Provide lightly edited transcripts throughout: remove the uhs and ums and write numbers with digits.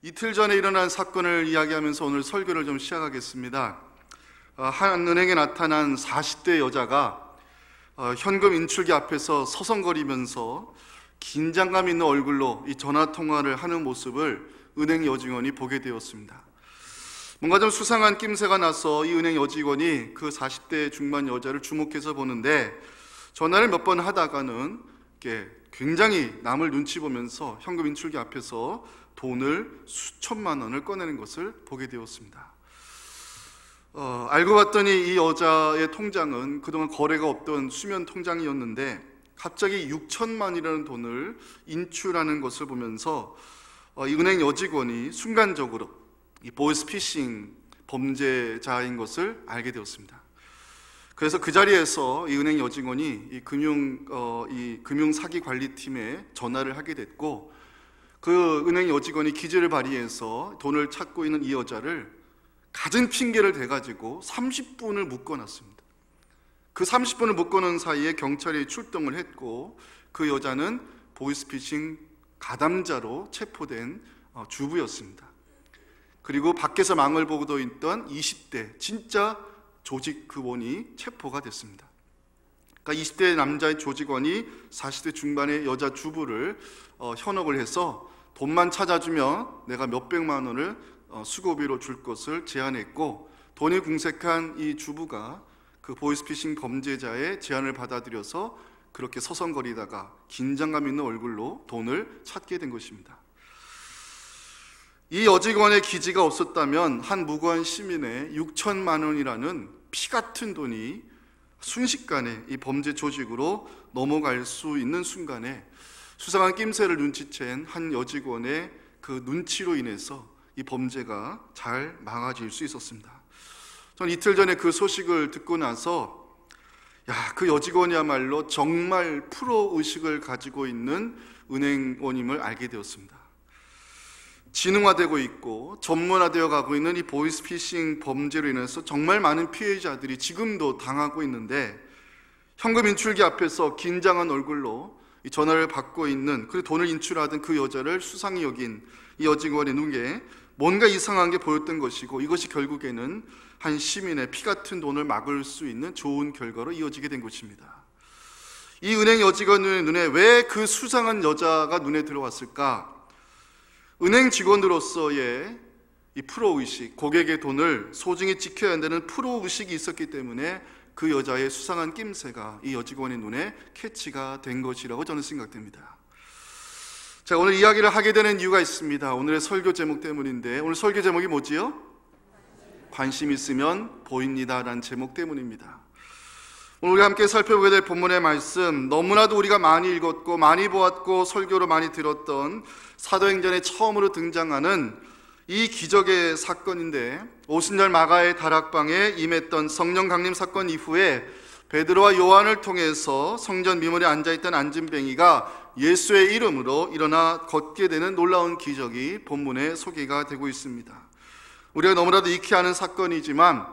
이틀 전에 일어난 사건을 이야기하면서 오늘 설교를 좀 시작하겠습니다. 한 은행에 나타난 40대 여자가 현금 인출기 앞에서 서성거리면서 긴장감 있는 얼굴로 이 전화통화를 하는 모습을 은행 여직원이 보게 되었습니다. 뭔가 좀 수상한 낌새가 나서 이 은행 여직원이 그 40대 중반 여자를 주목해서 보는데, 전화를 몇 번 하다가는 굉장히 남을 눈치 보면서 현금 인출기 앞에서 돈을 수천만 원을 꺼내는 것을 보게 되었습니다. 알고 봤더니 이 여자의 통장은 그동안 거래가 없던 수면 통장이었는데 갑자기 6천만이라는 돈을 인출하는 것을 보면서 이 은행 여직원이 순간적으로 이 보이스피싱 범죄자인 것을 알게 되었습니다. 그래서 그 자리에서 이 은행 여직원이 이 금융 사기 관리팀에 전화를 하게 됐고, 그 은행 여직원이 기지를 발휘해서 돈을 찾고 있는 이 여자를 갖은 핑계를 대가지고 30분을 묶어놨습니다. 그 30분을 묶어놓은 사이에 경찰이 출동을 했고, 그 여자는 보이스피싱 가담자로 체포된 주부였습니다. 그리고 밖에서 망을 보고도 있던 20대 진짜 조직 급원이 체포가 됐습니다. 그러니까 20대 남자의 조직원이 40대 중반의 여자 주부를 현혹을 해서 돈만 찾아주면 내가 몇백만 원을 수고비로 줄 것을 제안했고, 돈이 궁색한 이 주부가 그 보이스피싱 범죄자의 제안을 받아들여서 그렇게 서성거리다가 긴장감 있는 얼굴로 돈을 찾게 된 것입니다. 이 여직원의 기지가 없었다면 한 무고한 시민의 6천만 원이라는 피 같은 돈이 순식간에 이 범죄 조직으로 넘어갈 수 있는 순간에 수상한 낌새를 눈치챈 한 여직원의 그 눈치로 인해서 이 범죄가 잘 막아질 수 있었습니다. 저는 이틀 전에 그 소식을 듣고 나서 그 여직원이야말로 정말 프로의식을 가지고 있는 은행원임을 알게 되었습니다. 지능화되고 있고 전문화되어 가고 있는 이 보이스피싱 범죄로 인해서 정말 많은 피해자들이 지금도 당하고 있는데, 현금 인출기 앞에서 긴장한 얼굴로 이 전화를 받고 있는, 그리고 돈을 인출하던 그 여자를 수상히 여긴 이 여직원의 눈에 뭔가 이상한 게 보였던 것이고, 이것이 결국에는 한 시민의 피 같은 돈을 막을 수 있는 좋은 결과로 이어지게 된 것입니다. 이 은행 여직원의 눈에 왜 그 수상한 여자가 눈에 들어왔을까? 은행 직원으로서의 이 프로의식, 고객의 돈을 소중히 지켜야 한다는 프로의식이 있었기 때문에 그 여자의 수상한 낌새가 이 여직원의 눈에 캐치가 된 것이라고 저는 생각됩니다. 자, 오늘 이야기를 하게 되는 이유가 있습니다. 오늘의 설교 제목 때문인데, 오늘 설교 제목이 뭐지요? 관심 있으면 보입니다 라는 제목 때문입니다. 오늘 우리 함께 살펴보게 될 본문의 말씀, 너무나도 우리가 많이 읽었고 많이 보았고 설교로 많이 들었던 사도행전에 처음으로 등장하는 이 기적의 사건인데, 오순절 마가의 다락방에 임했던 성령 강림 사건 이후에 베드로와 요한을 통해서 성전 미문에 앉아있던 안진뱅이가 예수의 이름으로 일어나 걷게 되는 놀라운 기적이 본문에 소개가 되고 있습니다. 우리가 너무나도 익히 아는 사건이지만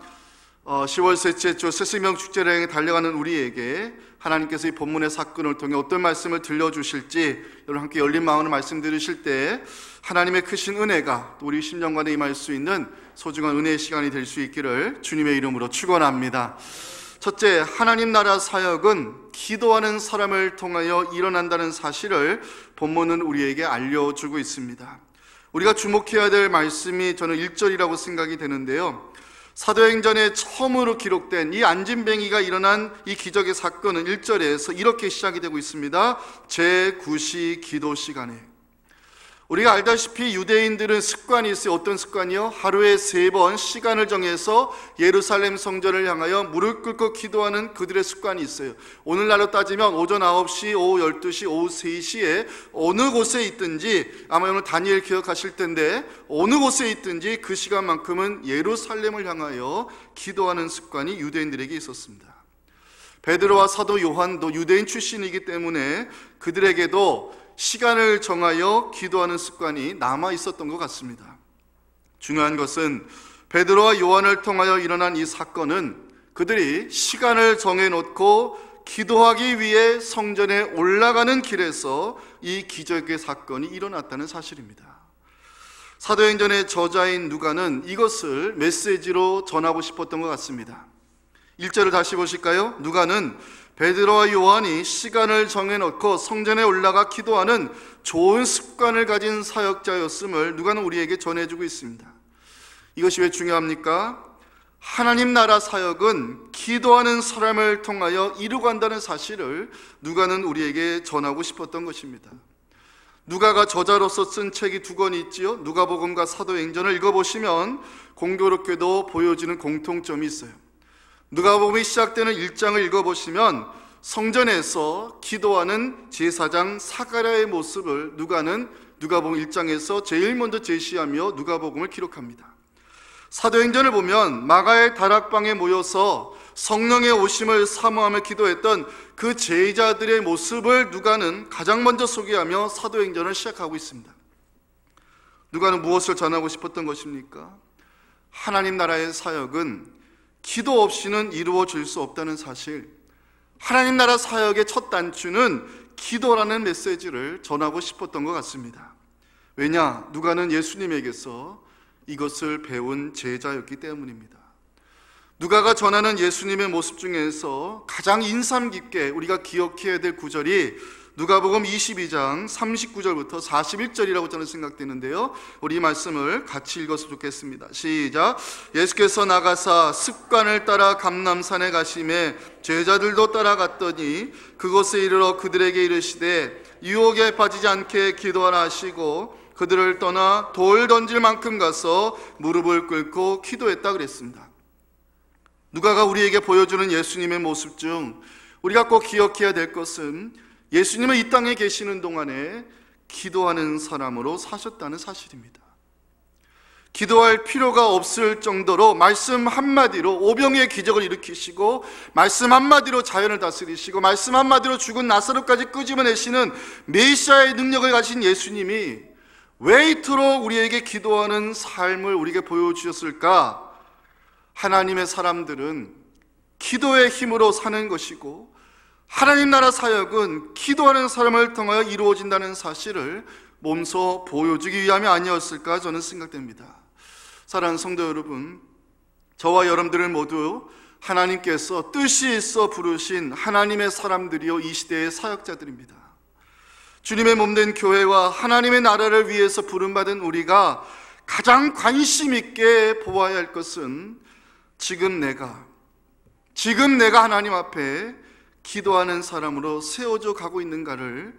10월 셋째 주 새수명 축제를 향해 달려가는 우리에게 하나님께서 이 본문의 사건을 통해 어떤 말씀을 들려주실지, 여러분 함께 열린 마음으로 말씀 들으실 때 하나님의 크신 은혜가 또 우리 심령관에 임할 수 있는 소중한 은혜의 시간이 될 수 있기를 주님의 이름으로 축원합니다. 첫째, 하나님 나라 사역은 기도하는 사람을 통하여 일어난다는 사실을 본문은 우리에게 알려주고 있습니다. 우리가 주목해야 될 말씀이 저는 1절이라고 생각이 되는데요, 사도행전에 처음으로 기록된 이 안진뱅이가 일어난 이 기적의 사건은 1절에서 이렇게 시작이 되고 있습니다. 제9시 기도 시간에. 우리가 알다시피 유대인들은 습관이 있어요. 어떤 습관이요? 하루에 3번 시간을 정해서 예루살렘 성전을 향하여 무릎 꿇고 기도하는 그들의 습관이 있어요. 오늘날로 따지면 오전 9시, 오후 12시, 오후 3시에 어느 곳에 있든지, 아마 오늘 다니엘 기억하실 텐데 어느 곳에 있든지 그 시간만큼은 예루살렘을 향하여 기도하는 습관이 유대인들에게 있었습니다. 베드로와 사도 요한도 유대인 출신이기 때문에 그들에게도 시간을 정하여 기도하는 습관이 남아 있었던 것 같습니다. 중요한 것은 베드로와 요한을 통하여 일어난 이 사건은 그들이 시간을 정해놓고 기도하기 위해 성전에 올라가는 길에서 이 기적의 사건이 일어났다는 사실입니다. 사도행전의 저자인 누가는 이것을 메시지로 전하고 싶었던 것 같습니다. 1절을 다시 보실까요? 누가는 베드로와 요한이 시간을 정해놓고 성전에 올라가 기도하는 좋은 습관을 가진 사역자였음을 누가는 우리에게 전해주고 있습니다. 이것이 왜 중요합니까? 하나님 나라 사역은 기도하는 사람을 통하여 이루어간다는 사실을 누가는 우리에게 전하고 싶었던 것입니다. 누가가 저자로서 쓴 책이 2권이 있지요. 누가복음과 사도행전을 읽어보시면 공교롭게도 보여지는 공통점이 있어요. 누가복음이 시작되는 1장을 읽어보시면 성전에서 기도하는 제사장 사가랴의 모습을 누가는 누가복음 1장에서 제일 먼저 제시하며 누가복음을 기록합니다. 사도행전을 보면 마가의 다락방에 모여서 성령의 오심을 사모하며 기도했던 그 제자들의 모습을 누가는 가장 먼저 소개하며 사도행전을 시작하고 있습니다. 누가는 무엇을 전하고 싶었던 것입니까? 하나님 나라의 사역은 기도 없이는 이루어질 수 없다는 사실, 하나님 나라 사역의 첫 단추는 기도라는 메시지를 전하고 싶었던 것 같습니다. 왜냐? 누가는 예수님에게서 이것을 배운 제자였기 때문입니다. 누가가 전하는 예수님의 모습 중에서 가장 인상 깊게 우리가 기억해야 될 구절이 누가복음 22장 39절부터 41절이라고 저는 생각되는데요, 우리 이 말씀을 같이 읽어서 좋겠습니다. 시작. 예수께서 나가사 습관을 따라 감람산에 가시매 제자들도 따라갔더니 그곳에 이르러 그들에게 이르시되 유혹에 빠지지 않게 기도하라 하시고 그들을 떠나 돌 던질 만큼 가서 무릎을 꿇고 기도했다 그랬습니다. 누가가 우리에게 보여주는 예수님의 모습 중 우리가 꼭 기억해야 될 것은 예수님은 이 땅에 계시는 동안에 기도하는 사람으로 사셨다는 사실입니다. 기도할 필요가 없을 정도로 말씀 한마디로 오병이의 기적을 일으키시고 말씀 한마디로 자연을 다스리시고 말씀 한마디로 죽은 나사로까지 끄집어내시는 메시아의 능력을 가진 예수님이 왜 이토록 우리에게 기도하는 삶을 우리에게 보여주셨을까? 하나님의 사람들은 기도의 힘으로 사는 것이고 하나님 나라 사역은 기도하는 사람을 통하여 이루어진다는 사실을 몸소 보여주기 위함이 아니었을까 저는 생각됩니다. 사랑하는 성도 여러분, 저와 여러분들을 모두 하나님께서 뜻이 있어 부르신 하나님의 사람들이요 이 시대의 사역자들입니다. 주님의 몸된 교회와 하나님의 나라를 위해서 부름받은 우리가 가장 관심 있게 보아야 할 것은 지금 내가 하나님 앞에 기도하는 사람으로 세워져 가고 있는가를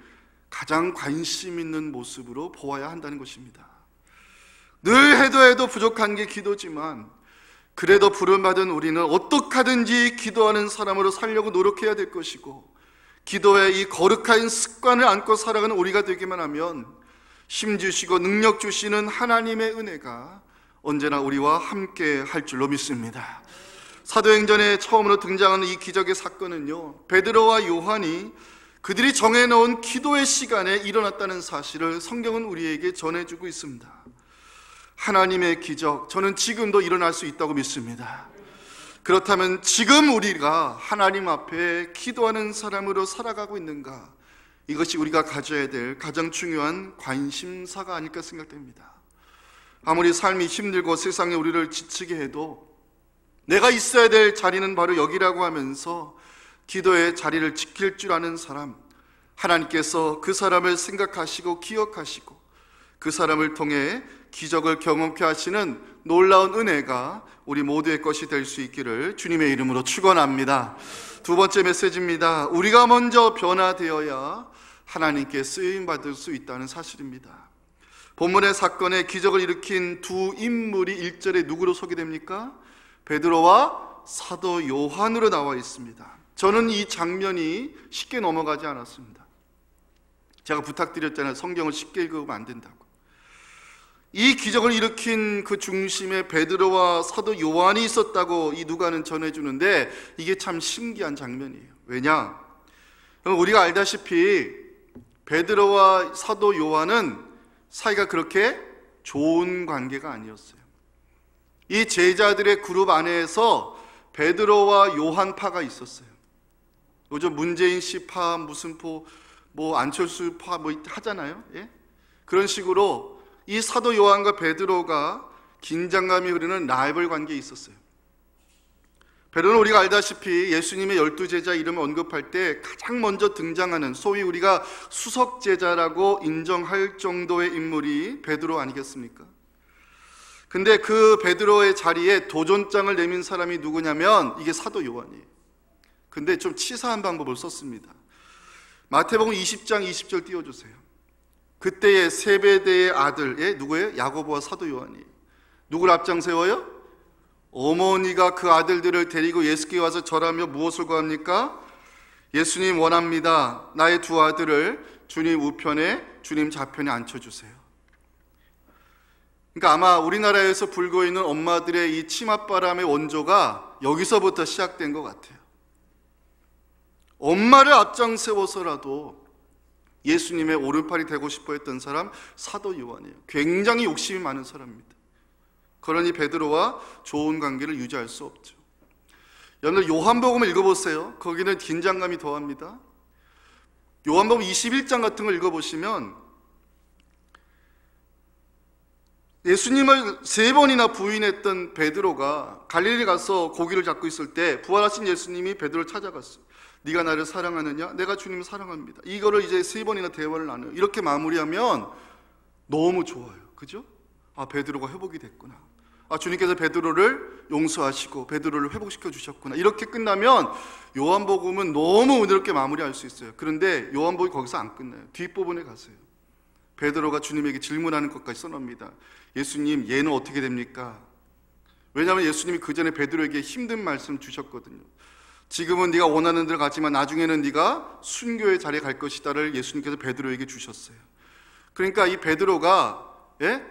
가장 관심 있는 모습으로 보아야 한다는 것입니다. 늘 해도 부족한 게 기도지만 그래도 부름받은 우리는 어떻게 하든지 기도하는 사람으로 살려고 노력해야 될 것이고 기도의 이 거룩한 습관을 안고 살아가는 우리가 되기만 하면 힘 주시고 능력 주시는 하나님의 은혜가 언제나 우리와 함께 할 줄로 믿습니다. 사도행전에 처음으로 등장하는 이 기적의 사건은요, 베드로와 요한이 그들이 정해놓은 기도의 시간에 일어났다는 사실을 성경은 우리에게 전해주고 있습니다. 하나님의 기적, 저는 지금도 일어날 수 있다고 믿습니다. 그렇다면 지금 우리가 하나님 앞에 기도하는 사람으로 살아가고 있는가? 이것이 우리가 가져야 될 가장 중요한 관심사가 아닐까 생각됩니다. 아무리 삶이 힘들고 세상에 우리를 지치게 해도 내가 있어야 될 자리는 바로 여기라고 하면서 기도의 자리를 지킬 줄 아는 사람, 하나님께서 그 사람을 생각하시고 기억하시고 그 사람을 통해 기적을 경험케 하시는 놀라운 은혜가 우리 모두의 것이 될 수 있기를 주님의 이름으로 축원합니다. 두 번째 메시지입니다. 우리가 먼저 변화되어야 하나님께 쓰임받을 수 있다는 사실입니다. 본문의 사건에 기적을 일으킨 두 인물이 1절에 누구로 소개됩니까? 베드로와 사도 요한으로 나와 있습니다. 저는 이 장면이 쉽게 넘어가지 않았습니다. 제가 부탁드렸잖아요. 성경을 쉽게 읽으면 안 된다고. 이 기적을 일으킨 그 중심에 베드로와 사도 요한이 있었다고 이 누가는 전해주는데 이게 참 신기한 장면이에요. 왜냐? 우리가 알다시피 베드로와 사도 요한은 사이가 그렇게 좋은 관계가 아니었어요. 이 제자들의 그룹 안에서 베드로와 요한파가 있었어요. 요즘 문재인 씨파, 무슨 뭐 안철수 파 뭐 하잖아요. 예? 그런 식으로 이 사도 요한과 베드로가 긴장감이 흐르는 라이벌 관계에 있었어요. 베드로는 우리가 알다시피 예수님의 12제자 이름을 언급할 때 가장 먼저 등장하는 소위 우리가 수석제자라고 인정할 정도의 인물이 베드로 아니겠습니까? 근데 그 베드로의 자리에 도전장을 내민 사람이 누구냐면 이게 사도 요한이에요. 근데 좀 치사한 방법을 썼습니다. 마태복음 20장 20절 띄워주세요. 그때의 세베대의 아들, 누구예요? 야고보와 사도 요한이에요. 누구를 앞장 세워요? 어머니가 그 아들들을 데리고 예수께 와서 절하며 무엇을 구합니까? 예수님 원합니다. 나의 두 아들을 주님 우편에 주님 좌편에 앉혀주세요. 그러니까 아마 우리나라에서 불고 있는 엄마들의 이 치맛바람의 원조가 여기서부터 시작된 것 같아요. 엄마를 앞장 세워서라도 예수님의 오른팔이 되고 싶어 했던 사람 사도 요한이에요. 굉장히 욕심이 많은 사람입니다. 그러니 베드로와 좋은 관계를 유지할 수 없죠. 여러분들 요한복음을 읽어보세요. 거기는 긴장감이 더합니다. 요한복음 21장 같은 걸 읽어보시면 예수님을 3번이나 부인했던 베드로가 갈릴리 가서 고기를 잡고 있을 때 부활하신 예수님이 베드로를 찾아갔어요. 네가 나를 사랑하느냐? 내가 주님을 사랑합니다. 이거를 이제 3번이나 대화를 나눠요. 이렇게 마무리하면 너무 좋아요. 그죠? 아, 베드로가 회복이 됐구나. 아, 주님께서 베드로를 용서하시고 베드로를 회복시켜 주셨구나. 이렇게 끝나면 요한복음은 너무 은혜롭게 마무리할 수 있어요. 그런데 요한복음이 거기서 안 끝나요. 뒷부분에 가세요. 베드로가 주님에게 질문하는 것까지 써놓습니다. 예수님, 얘는 어떻게 됩니까? 왜냐하면 예수님이 그 전에 베드로에게 힘든 말씀 주셨거든요. 지금은 네가 원하는 대로 가지만 나중에는 네가 순교의 자리에 갈 것이다를 예수님께서 베드로에게 주셨어요. 그러니까 이 베드로가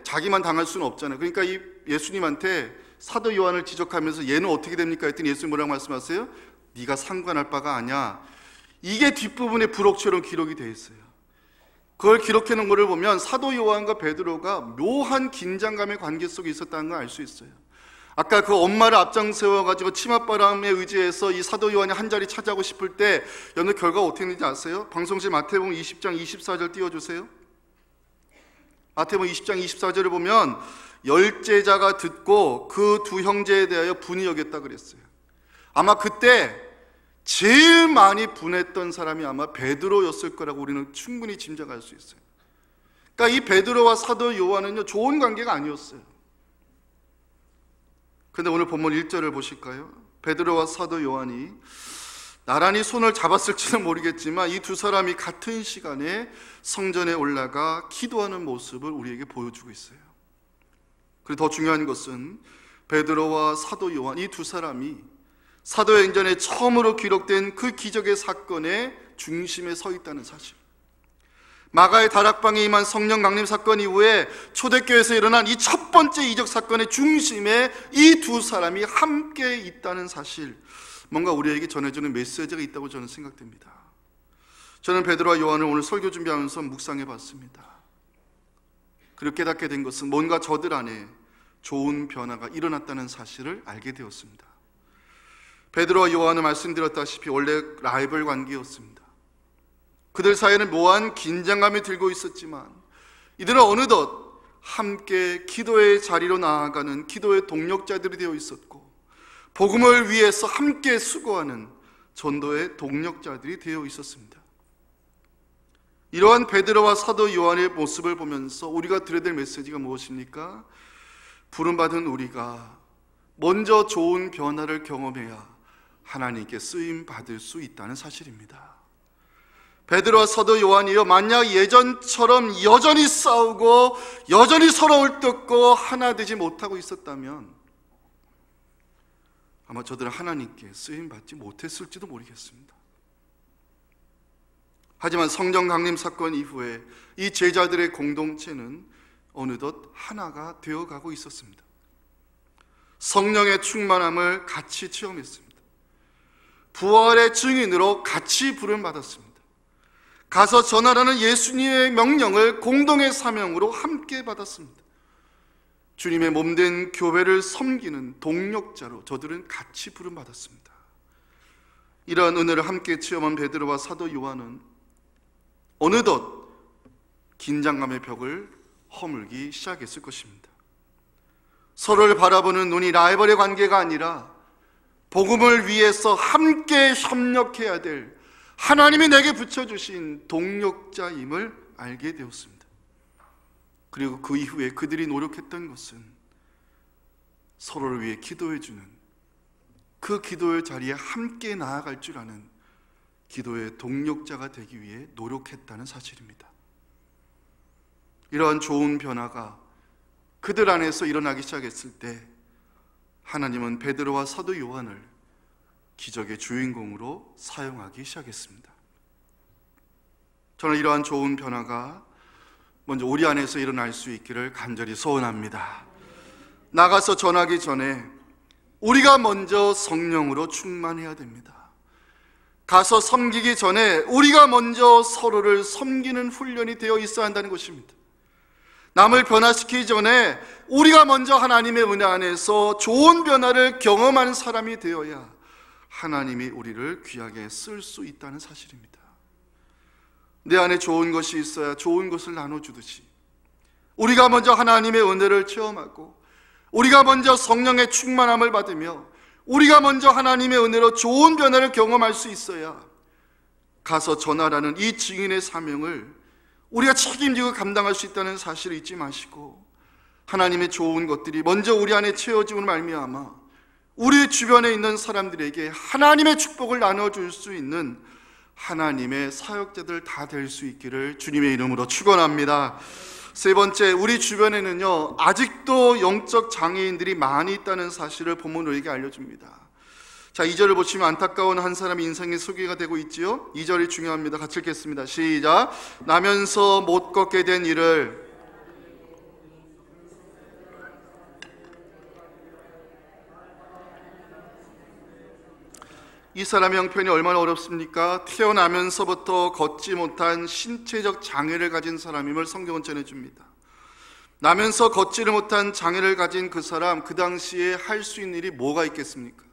자기만 당할 수는 없잖아요. 그러니까 이 예수님한테 사도 요한을 지적하면서 얘는 어떻게 됩니까? 했더니 예수님 뭐라고 말씀하세요? 네가 상관할 바가 아니야. 이게 뒷부분에 부록처럼 기록이 되어 있어요. 그걸 기록해 놓은 것을 보면 사도 요한과 베드로가 묘한 긴장감의 관계 속에 있었다는 걸 알 수 있어요. 아까 그 엄마를 앞장 세워가지고 치맛바람에 의지해서 이 사도 요한이 한 자리 차지하고 싶을 때 여러분 결과가 어떻게 했는지 아세요? 방송실 마태복음 20장 24절 띄워주세요. 마태복음 20장 24절을 보면 열제자가 듣고 그 두 형제에 대하여 분이 여겼다 그랬어요. 아마 그때 제일 많이 분했던 사람이 아마 베드로였을 거라고 우리는 충분히 짐작할 수 있어요. 그러니까 이 베드로와 사도 요한은요 좋은 관계가 아니었어요. 그런데 오늘 본문 1절을 보실까요? 베드로와 사도 요한이 나란히 손을 잡았을지는 모르겠지만 이 두 사람이 같은 시간에 성전에 올라가 기도하는 모습을 우리에게 보여주고 있어요. 그리고 더 중요한 것은 베드로와 사도 요한 이 두 사람이 사도행전에 처음으로 기록된 그 기적의 사건의 중심에 서 있다는 사실. 마가의 다락방에 임한 성령 강림 사건 이후에 초대교회에서 일어난 이 첫 번째 이적 사건의 중심에 이 두 사람이 함께 있다는 사실, 뭔가 우리에게 전해주는 메시지가 있다고 저는 생각됩니다. 저는 베드로와 요한을 오늘 설교 준비하면서 묵상해 봤습니다. 그리고 깨닫게 된 것은 뭔가 저들 안에 좋은 변화가 일어났다는 사실을 알게 되었습니다. 베드로와 요한은 말씀드렸다시피 원래 라이벌 관계였습니다. 그들 사이에는 묘한 긴장감이 들고 있었지만 이들은 어느덧 함께 기도의 자리로 나아가는 기도의 동력자들이 되어 있었고 복음을 위해서 함께 수고하는 전도의 동력자들이 되어 있었습니다. 이러한 베드로와 사도 요한의 모습을 보면서 우리가 들어야 될 메시지가 무엇입니까? 부름받은 우리가 먼저 좋은 변화를 경험해야 하나님께 쓰임받을 수 있다는 사실입니다. 베드로와 사도 요한이요 만약 예전처럼 여전히 싸우고 여전히 서로 얼떴고 하나 되지 못하고 있었다면 아마 저들은 하나님께 쓰임받지 못했을지도 모르겠습니다. 하지만 성령 강림 사건 이후에 이 제자들의 공동체는 어느덧 하나가 되어가고 있었습니다. 성령의 충만함을 같이 체험했습니다. 부활의 증인으로 같이 부름받았습니다. 가서 전하라는 예수님의 명령을 공동의 사명으로 함께 받았습니다. 주님의 몸된 교회를 섬기는 동력자로 저들은 같이 부름받았습니다. 이러한 은혜를 함께 체험한 베드로와 사도 요한은 어느덧 긴장감의 벽을 허물기 시작했을 것입니다. 서로를 바라보는 눈이 라이벌의 관계가 아니라 복음을 위해서 함께 협력해야 될 하나님이 내게 붙여주신 동력자임을 알게 되었습니다. 그리고 그 이후에 그들이 노력했던 것은 서로를 위해 기도해주는, 그 기도의 자리에 함께 나아갈 줄 아는 기도의 동력자가 되기 위해 노력했다는 사실입니다. 이러한 좋은 변화가 그들 안에서 일어나기 시작했을 때 하나님은 베드로와 사도 요한을 기적의 주인공으로 사용하기 시작했습니다. 저는 이러한 좋은 변화가 먼저 우리 안에서 일어날 수 있기를 간절히 소원합니다. 나가서 전하기 전에 우리가 먼저 성령으로 충만해야 됩니다. 가서 섬기기 전에 우리가 먼저 서로를 섬기는 훈련이 되어 있어야 한다는 것입니다. 남을 변화시키기 전에 우리가 먼저 하나님의 은혜 안에서 좋은 변화를 경험하는 사람이 되어야 하나님이 우리를 귀하게 쓸 수 있다는 사실입니다. 내 안에 좋은 것이 있어야 좋은 것을 나눠주듯이 우리가 먼저 하나님의 은혜를 체험하고 우리가 먼저 성령의 충만함을 받으며 우리가 먼저 하나님의 은혜로 좋은 변화를 경험할 수 있어야 가서 전하라는 이 증인의 사명을 우리가 책임지고 감당할 수 있다는 사실을 잊지 마시고 하나님의 좋은 것들이 먼저 우리 안에 채워지고 말미암아 우리 주변에 있는 사람들에게 하나님의 축복을 나눠줄 수 있는 하나님의 사역자들 다 될 수 있기를 주님의 이름으로 축원합니다. 세 번째, 우리 주변에는요 아직도 영적 장애인들이 많이 있다는 사실을 본문으로 우리에게 알려줍니다. 자, 2절을 보시면 안타까운 한 사람의 인생이 소개가 되고 있지요. 2절이 중요합니다. 같이 읽겠습니다. 시작. 나면서 못 걷게 된 이를 이 사람의 형편이 얼마나 어렵습니까? 태어나면서부터 걷지 못한 신체적 장애를 가진 사람임을 성경은 전해줍니다. 나면서 걷지를 못한 장애를 가진 그 사람, 그 당시에 할 수 있는 일이 뭐가 있겠습니까?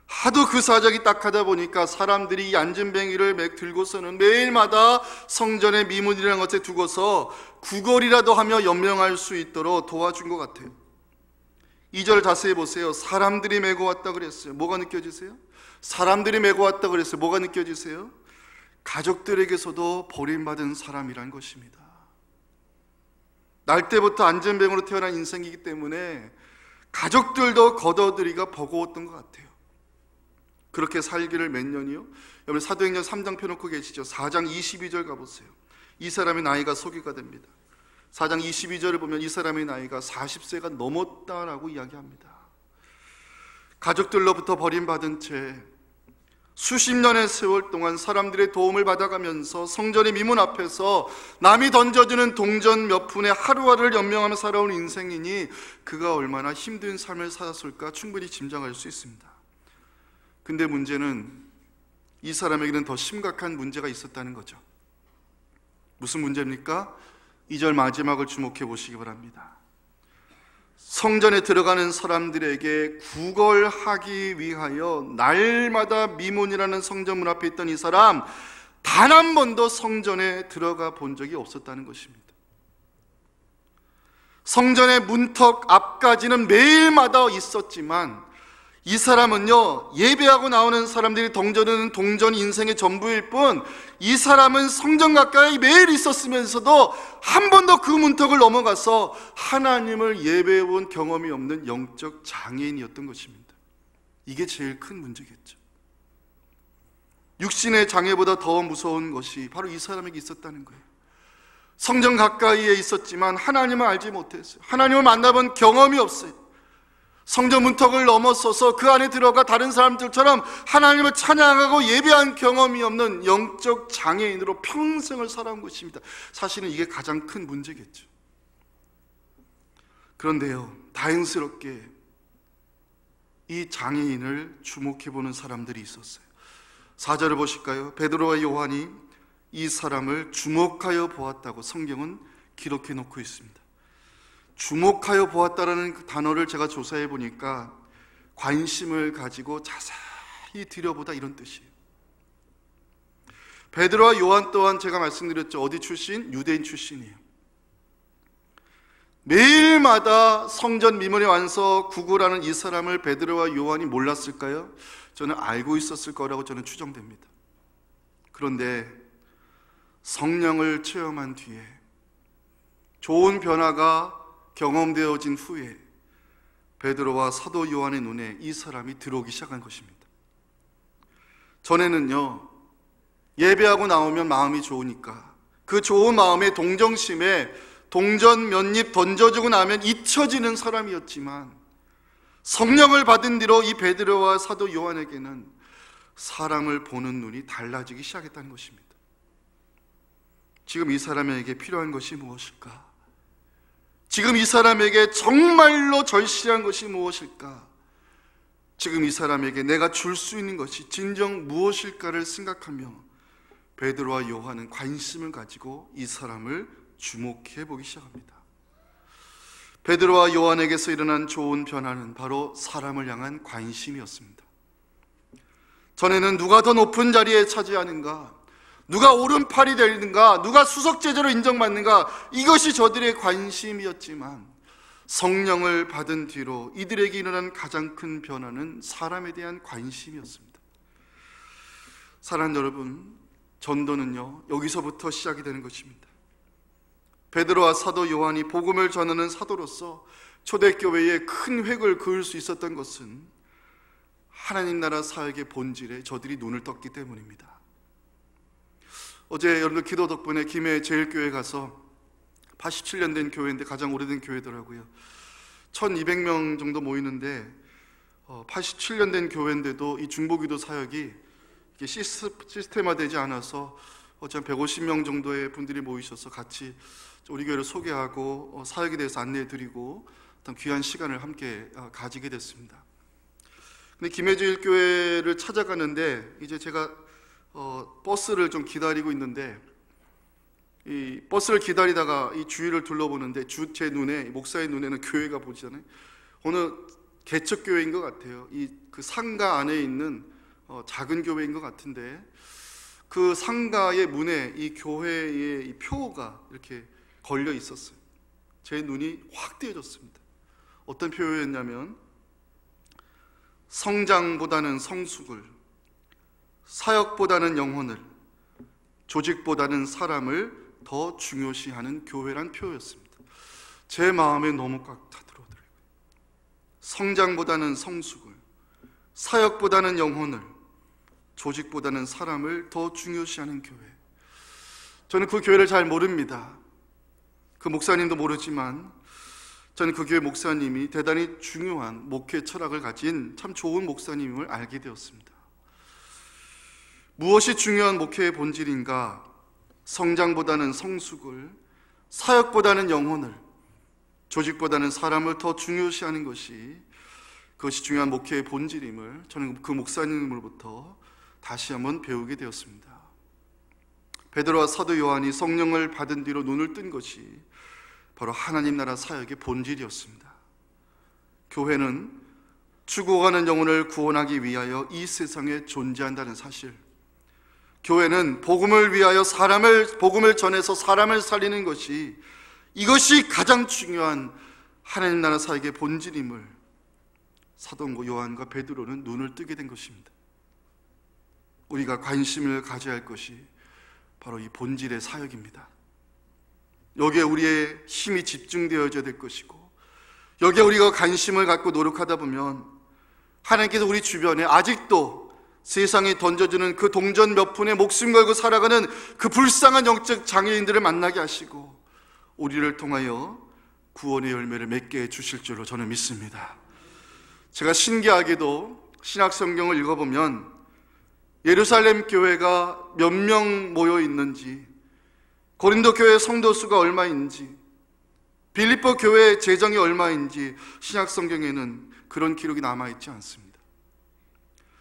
하도 그 사정이 딱하다 보니까 사람들이 이 안전뱅이를 들고서는 매일마다 성전의 미문이라는 것에 두고서 구걸이라도 하며 연명할 수 있도록 도와준 것 같아요. 2절 자세히 보세요. 사람들이 메고 왔다 그랬어요. 뭐가 느껴지세요? 사람들이 메고 왔다 그랬어요. 뭐가 느껴지세요? 가족들에게서도 버림받은 사람이란 것입니다. 날 때부터 안전뱅으로 태어난 인생이기 때문에 가족들도 걷어들이가 버거웠던 것 같아요. 그렇게 살기를 몇 년이요? 여러분 사도행전 3장 펴놓고 계시죠? 4장 22절 가보세요. 이 사람의 나이가 소개가 됩니다. 4장 22절을 보면 이 사람의 나이가 40세가 넘었다라고 이야기합니다. 가족들로부터 버림받은 채 수십 년의 세월 동안 사람들의 도움을 받아가면서 성전의 미문 앞에서 남이 던져주는 동전 몇 푼에 하루하루를 연명하며 살아온 인생이니 그가 얼마나 힘든 삶을 살았을까 충분히 짐작할 수 있습니다. 근데 문제는 이 사람에게는 더 심각한 문제가 있었다는 거죠. 무슨 문제입니까? 2절 마지막을 주목해 보시기 바랍니다. 성전에 들어가는 사람들에게 구걸하기 위하여 날마다 미문이라는 성전 문 앞에 있던 이 사람 단 한 번도 성전에 들어가 본 적이 없었다는 것입니다. 성전의 문턱 앞까지는 매일마다 있었지만 이 사람은요 예배하고 나오는 사람들이 던져드는 동전이 인생의 전부일 뿐 이 사람은 성전 가까이 매일 있었으면서도 한 번도 그 문턱을 넘어가서 하나님을 예배해본 경험이 없는 영적 장애인이었던 것입니다. 이게 제일 큰 문제겠죠. 육신의 장애보다 더 무서운 것이 바로 이 사람에게 있었다는 거예요. 성전 가까이에 있었지만 하나님을 알지 못했어요. 하나님을 만나본 경험이 없어요. 성전 문턱을 넘어서서 그 안에 들어가 다른 사람들처럼 하나님을 찬양하고 예배한 경험이 없는 영적 장애인으로 평생을 살아온 것입니다. 사실은 이게 가장 큰 문제겠죠. 그런데요, 다행스럽게 이 장애인을 주목해보는 사람들이 있었어요. 4절을 보실까요? 베드로와 요한이 이 사람을 주목하여 보았다고 성경은 기록해 놓고 있습니다. 주목하여 보았다라는 그 단어를 제가 조사해 보니까 관심을 가지고 자세히 들여보다 이런 뜻이에요. 베드로와 요한 또한 제가 말씀드렸죠. 어디 출신? 유대인 출신이에요. 매일마다 성전 미문에 와서 구걸하는 이 사람을 베드로와 요한이 몰랐을까요? 저는 알고 있었을 거라고 저는 추정됩니다. 그런데 성령을 체험한 뒤에 좋은 변화가 경험되어진 후에 베드로와 사도 요한의 눈에 이 사람이 들어오기 시작한 것입니다. 전에는요, 예배하고 나오면 마음이 좋으니까 그 좋은 마음에 동정심에 동전 몇 입 던져주고 나면 잊혀지는 사람이었지만, 성령을 받은 뒤로 이 베드로와 사도 요한에게는 사람을 보는 눈이 달라지기 시작했다는 것입니다. 지금 이 사람에게 필요한 것이 무엇일까? 지금 이 사람에게 정말로 절실한 것이 무엇일까? 지금 이 사람에게 내가 줄 수 있는 것이 진정 무엇일까를 생각하며 베드로와 요한은 관심을 가지고 이 사람을 주목해 보기 시작합니다. 베드로와 요한에게서 일어난 좋은 변화는 바로 사람을 향한 관심이었습니다. 전에는 누가 더 높은 자리에 차지하는가, 누가 오른팔이 되는가, 누가 수석제자로 인정받는가, 이것이 저들의 관심이었지만 성령을 받은 뒤로 이들에게 일어난 가장 큰 변화는 사람에 대한 관심이었습니다. 사랑하는 여러분, 전도는요, 여기서부터 시작이 되는 것입니다. 베드로와 사도 요한이 복음을 전하는 사도로서 초대교회에 큰 획을 그을 수 있었던 것은 하나님 나라 사역의 본질에 저들이 눈을 떴기 때문입니다. 어제 여러분들 기도 덕분에 김해 제일교회 가서 87년 된 교회인데 가장 오래된 교회더라고요. 1200명 정도 모이는데 87년 된 교회인데도 이 중보기도 사역이 시스템화되지 않아서 어제 150명 정도의 분들이 모이셔서 같이 우리 교회를 소개하고 사역에 대해서 안내해드리고 어떤 귀한 시간을 함께 가지게 됐습니다. 근데 김해제일교회를 찾아가는데 이제 제가 버스를 좀 기다리고 있는데, 이 버스를 기다리다가 이 주위를 둘러보는데 제 눈에, 목사의 눈에는 교회가 보이잖아요. 어느 개척교회인 것 같아요. 그 상가 안에 있는 작은 교회인 것 같은데, 그 상가의 문에 이 교회의 이 표가 이렇게 걸려 있었어요. 제 눈이 확 띄어졌습니다. 어떤 표였냐면, 성장보다는 성숙을, 사역보다는 영혼을, 조직보다는 사람을 더 중요시하는 교회란 표였습니다. 제 마음에 너무 꽉 들어오더라고요. 성장보다는 성숙을, 사역보다는 영혼을, 조직보다는 사람을 더 중요시하는 교회. 저는 그 교회를 잘 모릅니다. 그 목사님도 모르지만 저는 그 교회 목사님이 대단히 중요한 목회 철학을 가진 참 좋은 목사님임을 알게 되었습니다. 무엇이 중요한 목회의 본질인가? 성장보다는 성숙을, 사역보다는 영혼을, 조직보다는 사람을 더 중요시하는 그것이 중요한 목회의 본질임을 저는 그 목사님으로부터 다시 한번 배우게 되었습니다. 베드로와 사도 요한이 성령을 받은 뒤로 눈을 뜬 것이 바로 하나님 나라 사역의 본질이었습니다. 교회는 죽어가는 영혼을 구원하기 위하여 이 세상에 존재한다는 사실, 교회는 복음을 위하여 복음을 전해서 사람을 살리는 이것이 가장 중요한 하나님 나라 사역의 본질임을 사도 요한과 베드로는 눈을 뜨게 된 것입니다. 우리가 관심을 가져야 할 것이 바로 이 본질의 사역입니다. 여기에 우리의 힘이 집중되어져야 될 것이고, 여기에 우리가 관심을 갖고 노력하다 보면 하나님께서 우리 주변에 아직도 세상에 던져주는 그 동전 몇 푼에 목숨 걸고 살아가는 그 불쌍한 영적 장애인들을 만나게 하시고 우리를 통하여 구원의 열매를 맺게 해주실 줄로 저는 믿습니다. 제가 신기하게도 신약 성경을 읽어보면 예루살렘 교회가 몇 명 모여 있는지, 고린도 교회 성도 수가 얼마인지, 빌립보 교회 재정이 얼마인지 신약 성경에는 그런 기록이 남아있지 않습니다.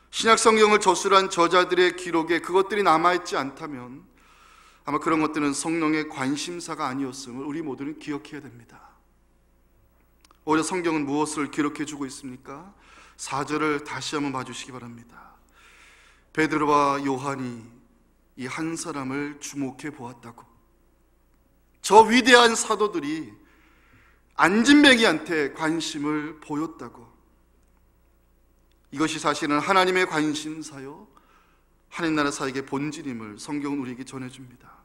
신약 성경을 저술한 저자들의 기록에 그것들이 남아있지 않다면 아마 그런 것들은 성령의 관심사가 아니었음을 우리 모두는 기억해야 됩니다. 오히려 성경은 무엇을 기록해주고 있습니까? 4절을 다시 한번 봐주시기 바랍니다. 베드로와 요한이 이 한 사람을 주목해 보았다고. 저 위대한 사도들이 안진뱅이한테 관심을 보였다고. 이것이 사실은 하나님의 관심사요, 하나님 나라 사역의 본질임을 성경은 우리에게 전해줍니다.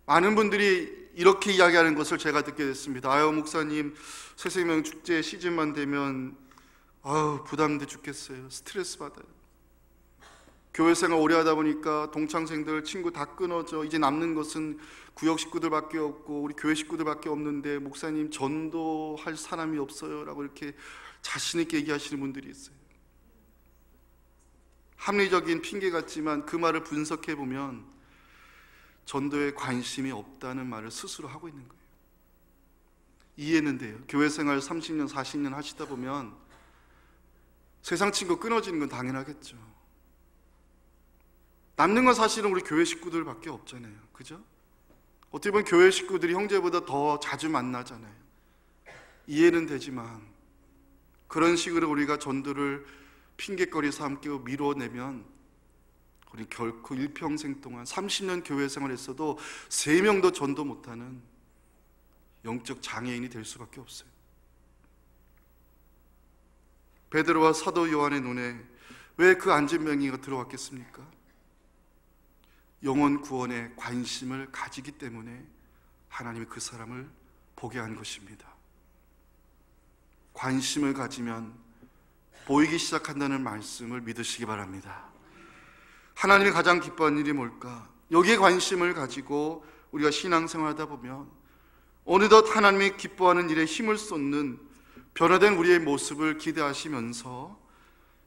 많은 분들이 이렇게 이야기하는 것을 제가 듣게 됐습니다. 아유, 목사님, 새생명 축제 시즌만 되면 부담돼 죽겠어요. 스트레스 받아요. 교회 생활 오래 하다 보니까 동창생들, 친구 다 끊어져. 이제 남는 것은 구역 식구들밖에 없고 우리 교회 식구들밖에 없는데 목사님, 전도할 사람이 없어요 라고 이렇게 자신 있게 얘기하시는 분들이 있어요. 합리적인 핑계 같지만 그 말을 분석해 보면 전도에 관심이 없다는 말을 스스로 하고 있는 거예요. 이해는 돼요. 교회 생활 30년, 40년 하시다 보면 세상 친구 끊어지는 건 당연하겠죠. 남는 건 사실은 우리 교회 식구들밖에 없잖아요. 그죠? 어떻게 보면 교회 식구들이 형제보다 더 자주 만나잖아요. 이해는 되지만 그런 식으로 우리가 전도를 핑계거리 삼고 미뤄내면 우리 결코 일평생 동안 30년 교회 생활했어도 3명도 전도 못하는 영적 장애인이 될 수밖에 없어요. 베드로와 사도 요한의 눈에 왜 그 안진뱅이가 들어왔겠습니까? 영혼 구원에 관심을 가지기 때문에 하나님이 그 사람을 보게 한 것입니다. 관심을 가지면 보이기 시작한다는 말씀을 믿으시기 바랍니다. 하나님이 가장 기뻐하는 일이 뭘까? 여기에 관심을 가지고 우리가 신앙생활하다 보면 어느덧 하나님이 기뻐하는 일에 힘을 쏟는 변화된 우리의 모습을 기대하시면서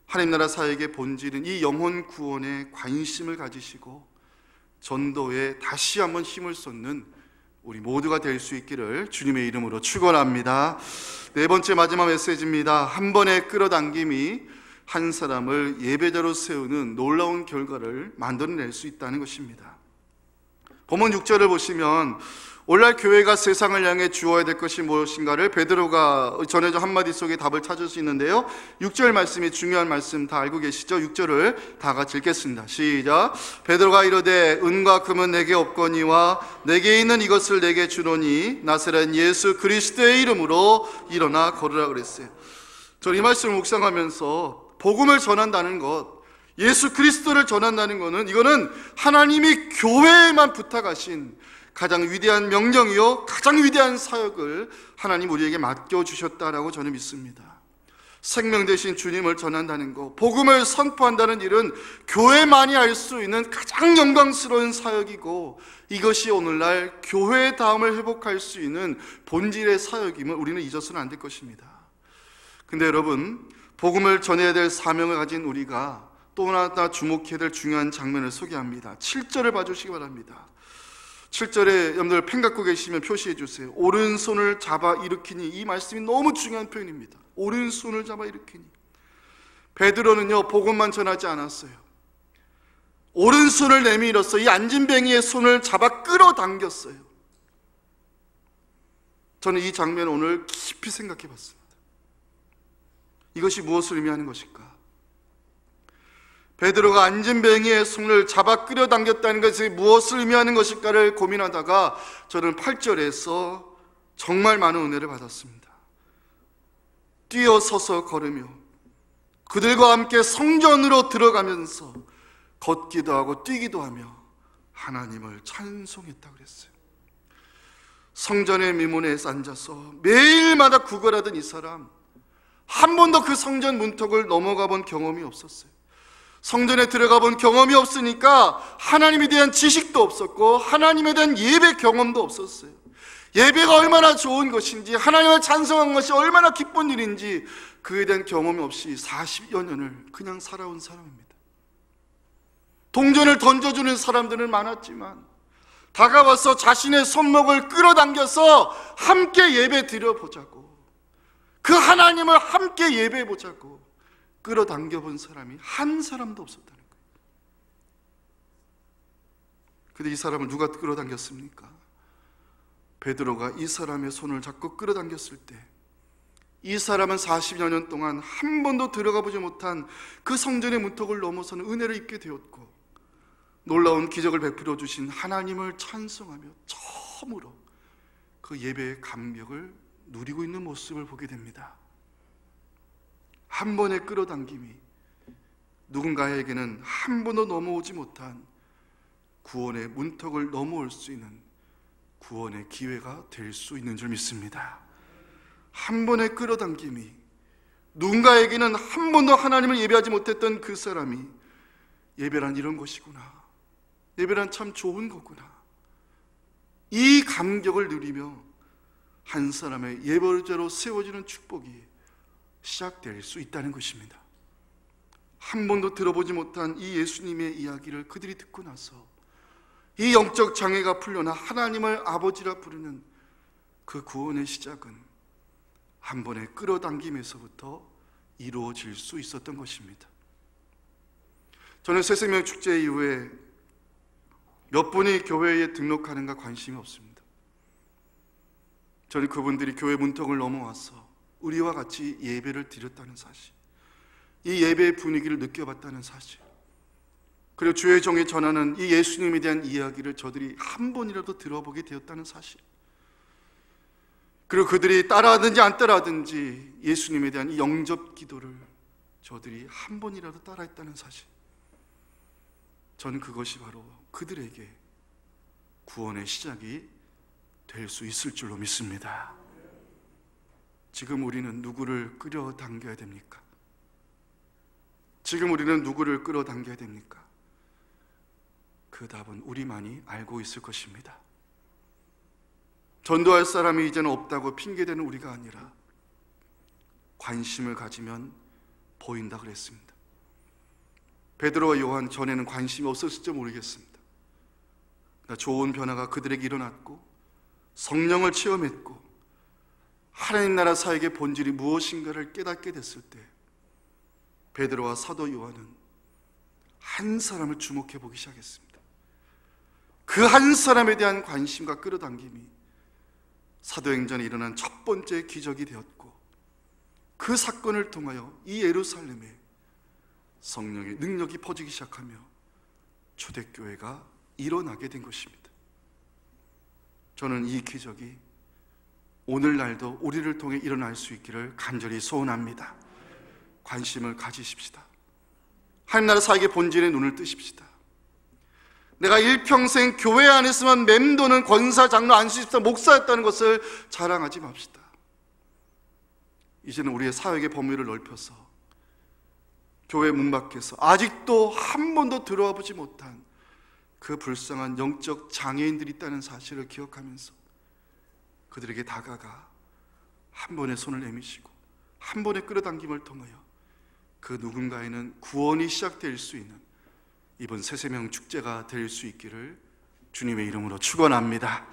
하나님 나라 사역의 본질은 이 영혼 구원에 관심을 가지시고 전도에 다시 한번 힘을 쏟는 우리 모두가 될 수 있기를 주님의 이름으로 축원합니다. 4번째 마지막 메시지입니다. 한 번의 끌어당김이 한 사람을 예배자로 세우는 놀라운 결과를 만들어낼 수 있다는 것입니다. 본문 6절을 보시면 오늘날 교회가 세상을 향해 주어야 될 것이 무엇인가를 베드로가 전해준 한마디 속에 답을 찾을 수 있는데요, 6절 말씀이 중요한 말씀 다 알고 계시죠? 6절을 다 같이 읽겠습니다. 시작. 베드로가 이르되 은과 금은 내게 없거니와 내게 있는 이것을 내게 주노니 나사렛 예수 그리스도의 이름으로 일어나 걸으라 그랬어요. 저는 이 말씀을 묵상하면서 복음을 전한다는 것, 예수 그리스도를 전한다는 것은 이거는 하나님이 교회에만 부탁하신 가장 위대한 명령이요 가장 위대한 사역을 하나님 우리에게 맡겨주셨다라고 저는 믿습니다. 생명 되신 주님을 전한다는 것, 복음을 선포한다는 일은 교회만이 할 수 있는 가장 영광스러운 사역이고 이것이 오늘날 교회의 다음을 회복할 수 있는 본질의 사역임을 우리는 잊어서는 안 될 것입니다. 근데 여러분, 복음을 전해야 될 사명을 가진 우리가 또 하나 주목해야 될 중요한 장면을 소개합니다. 7절을 봐주시기 바랍니다. 7절에 여러분들 펜 갖고 계시면 표시해 주세요. 오른손을 잡아 일으키니. 이 말씀이 너무 중요한 표현입니다. 오른손을 잡아 일으키니. 베드로는요 복음만 전하지 않았어요. 오른손을 내밀어서 이 안진뱅이의 손을 잡아 끌어당겼어요. 저는 이 장면을 오늘 깊이 생각해 봤습니다. 이것이 무엇을 의미하는 것일까? 베드로가 안진뱅이의 손을 잡아 끌어당겼다는 것이 무엇을 의미하는 것일까를 고민하다가 저는 8절에서 정말 많은 은혜를 받았습니다. 뛰어서서 걸으며 그들과 함께 성전으로 들어가면서 걷기도 하고 뛰기도 하며 하나님을 찬송했다고 그랬어요. 성전의 미문에 앉아서 매일마다 구걸하던 이 사람, 한 번도 그 성전 문턱을 넘어가 본 경험이 없었어요. 성전에 들어가 본 경험이 없으니까 하나님에 대한 지식도 없었고 하나님에 대한 예배 경험도 없었어요. 예배가 얼마나 좋은 것인지, 하나님을 찬송한 것이 얼마나 기쁜 일인지 그에 대한 경험이 없이 40여 년을 그냥 살아온 사람입니다. 동전을 던져주는 사람들은 많았지만 다가와서 자신의 손목을 끌어당겨서 함께 예배 드려보자고, 그 하나님을 함께 예배해보자고 끌어당겨 본 사람이 한 사람도 없었다는 거예요. 근데 이 사람을 누가 끌어당겼습니까? 베드로가 이 사람의 손을 잡고 끌어당겼을 때 이 사람은 40여 년 동안 한 번도 들어가 보지 못한 그 성전의 문턱을 넘어서는 은혜를 입게 되었고 놀라운 기적을 베풀어 주신 하나님을 찬송하며 처음으로 그 예배의 감격을 누리고 있는 모습을 보게 됩니다. 한 번의 끌어당김이 누군가에게는 한 번도 넘어오지 못한 구원의 문턱을 넘어올 수 있는 구원의 기회가 될 수 있는 줄 믿습니다. 한 번의 끌어당김이 누군가에게는 한 번도 하나님을 예배하지 못했던 그 사람이 예배란 이런 것이구나, 예배란 참 좋은 거구나, 이 감격을 누리며 한 사람의 예배자로 세워지는 축복이 시작될 수 있다는 것입니다. 한 번도 들어보지 못한 이 예수님의 이야기를 그들이 듣고 나서 이 영적 장애가 풀려나 하나님을 아버지라 부르는 그 구원의 시작은 한 번의 끌어당김에서부터 이루어질 수 있었던 것입니다. 저는 새생명 축제 이후에 몇 분이 교회에 등록하는가 관심이 없습니다. 저는 그분들이 교회 문턱을 넘어와서 우리와 같이 예배를 드렸다는 사실, 이 예배의 분위기를 느껴봤다는 사실, 그리고 주의 종이 전하는 이 예수님에 대한 이야기를 저들이 한 번이라도 들어보게 되었다는 사실, 그리고 그들이 따라하든지 안 따라하든지 예수님에 대한 이 영접 기도를 저들이 한 번이라도 따라했다는 사실, 저는 그것이 바로 그들에게 구원의 시작이 될 수 있을 줄로 믿습니다. 지금 우리는 누구를 끌어당겨야 됩니까? 지금 우리는 누구를 끌어당겨야 됩니까? 그 답은 우리만이 알고 있을 것입니다. 전도할 사람이 이제는 없다고 핑계대는 우리가 아니라 관심을 가지면 보인다 그랬습니다. 베드로와 요한 전에는 관심이 없었을지 모르겠습니다. 좋은 변화가 그들에게 일어났고 성령을 체험했고 하나님 나라 사역의 본질이 무엇인가를 깨닫게 됐을 때 베드로와 사도 요한은 한 사람을 주목해 보기 시작했습니다. 그 한 사람에 대한 관심과 끌어당김이 사도행전에 일어난 첫 번째 기적이 되었고, 그 사건을 통하여 이 예루살렘에 성령의 능력이 퍼지기 시작하며 초대교회가 일어나게 된 것입니다. 저는 이 기적이 오늘날도 우리를 통해 일어날 수 있기를 간절히 소원합니다. 관심을 가지십시다. 하나님 나라 사역의 본질에 눈을 뜨십시다. 내가 일평생 교회 안에서만 맴도는 권사, 장로, 안수집사, 목사였다는 것을 자랑하지 맙시다. 이제는 우리의 사역의 범위를 넓혀서 교회 문 밖에서 아직도 한 번도 들어와 보지 못한 그 불쌍한 영적 장애인들이 있다는 사실을 기억하면서 그들에게 다가가 한 번의 손을 내미시고 한 번의 끌어당김을 통하여 그 누군가에는 구원이 시작될 수 있는 이번 새세명 축제가 될 수 있기를 주님의 이름으로 축원합니다.